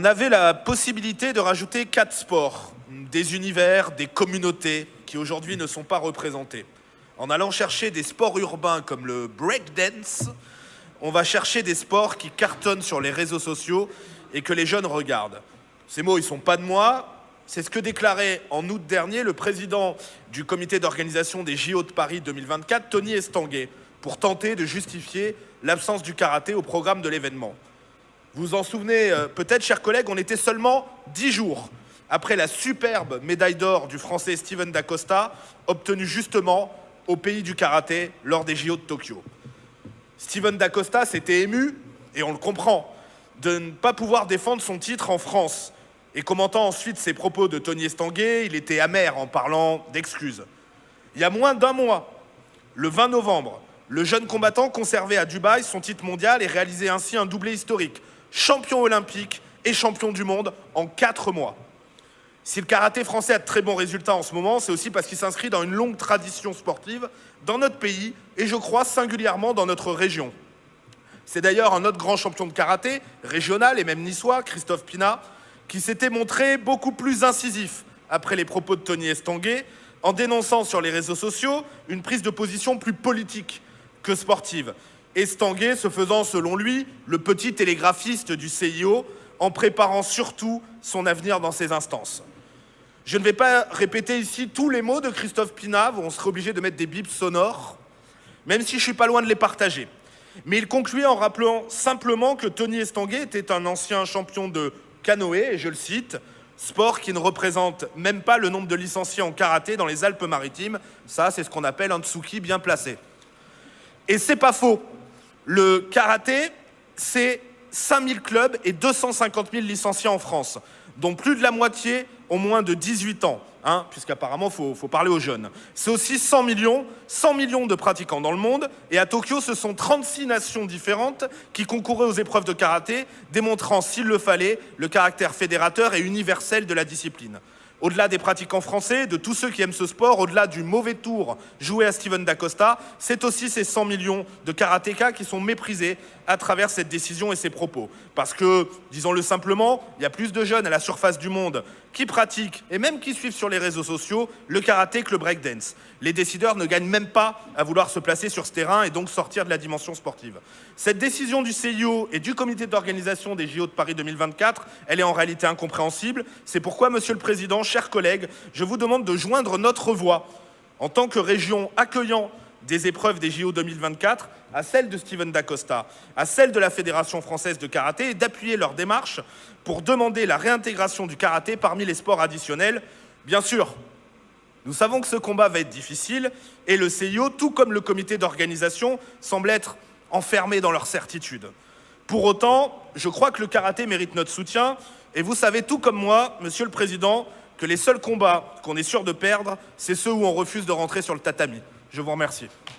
on avait la possibilité de rajouter 4 sports, des univers, des communautés qui aujourd'hui ne sont pas représentés. En allant chercher des sports urbains comme le breakdance, on va chercher des sports qui cartonnent sur les réseaux sociaux et que les jeunes regardent. Ces mots, ils ne sont pas de moi, c'est ce que déclarait en août dernier le président du comité d'organisation des JO de Paris 2024, Tony Estanguet, pour tenter de justifier l'absence du karaté au programme de l'événement. Vous vous en souvenez peut-être, chers collègues, on était seulement 10 jours après la superbe médaille d'or du Français Steven Dacosta, obtenue justement au pays du karaté lors des JO de Tokyo. Steven Dacosta s'était ému, et on le comprend, de ne pas pouvoir défendre son titre en France. Et commentant ensuite ses propos de Tony Estanguet, il était amer en parlant d'excuses. Il y a moins d'un mois, le 20 novembre, le jeune combattant conservait à Dubaï son titre mondial et réalisait ainsi un doublé historique, champion olympique et champion du monde en 4 mois. Si le karaté français a de très bons résultats en ce moment, c'est aussi parce qu'il s'inscrit dans une longue tradition sportive dans notre pays et je crois singulièrement dans notre région. C'est d'ailleurs un autre grand champion de karaté, régional et même niçois, Christophe Pina, qui s'était montré beaucoup plus incisif après les propos de Tony Estanguet, en dénonçant sur les réseaux sociaux une prise de position plus politique que sportive. Estanguet se faisant, selon lui, le petit télégraphiste du CIO, en préparant surtout son avenir dans ces instances. Je ne vais pas répéter ici tous les mots de Christophe Pina, où on serait obligé de mettre des bips sonores, même si je suis pas loin de les partager. Mais il concluait en rappelant simplement que Tony Estanguet était un ancien champion de canoë, et je le cite, « sport qui ne représente même pas le nombre de licenciés en karaté dans les Alpes-Maritimes. Ça, c'est ce qu'on appelle un tsuki bien placé. » Et c'est pas faux. Le karaté, c'est 5000 clubs et 250 000 licenciés en France, dont plus de la moitié ont moins de 18 ans, puisqu'apparemment, il faut parler aux jeunes. C'est aussi 100 millions de pratiquants dans le monde, et à Tokyo, ce sont 36 nations différentes qui concouraient aux épreuves de karaté, démontrant, s'il le fallait, le caractère fédérateur et universel de la discipline. Au-delà des pratiquants français, de tous ceux qui aiment ce sport, au-delà du mauvais tour joué à Steven Dacosta, c'est aussi ces 100 millions de karatékas qui sont méprisés à travers cette décision et ses propos. Parce que, disons-le simplement, il y a plus de jeunes à la surface du monde qui pratiquent et même qui suivent sur les réseaux sociaux le karaté que le breakdance. Les décideurs ne gagnent même pas à vouloir se placer sur ce terrain et donc sortir de la dimension sportive. Cette décision du CIO et du comité d'organisation des JO de Paris 2024, elle est en réalité incompréhensible. C'est pourquoi, Monsieur le Président, chers collègues, je vous demande de joindre notre voix en tant que région accueillant des épreuves des JO 2024 à celle de Steven Dacosta, à celle de la Fédération française de karaté et d'appuyer leur démarche pour demander la réintégration du karaté parmi les sports additionnels. Bien sûr, nous savons que ce combat va être difficile et le CIO, tout comme le comité d'organisation, semble être enfermé dans leurs certitudes. Pour autant, je crois que le karaté mérite notre soutien et vous savez tout comme moi, Monsieur le Président, que les seuls combats qu'on est sûr de perdre, c'est ceux où on refuse de rentrer sur le tatami. Je vous remercie.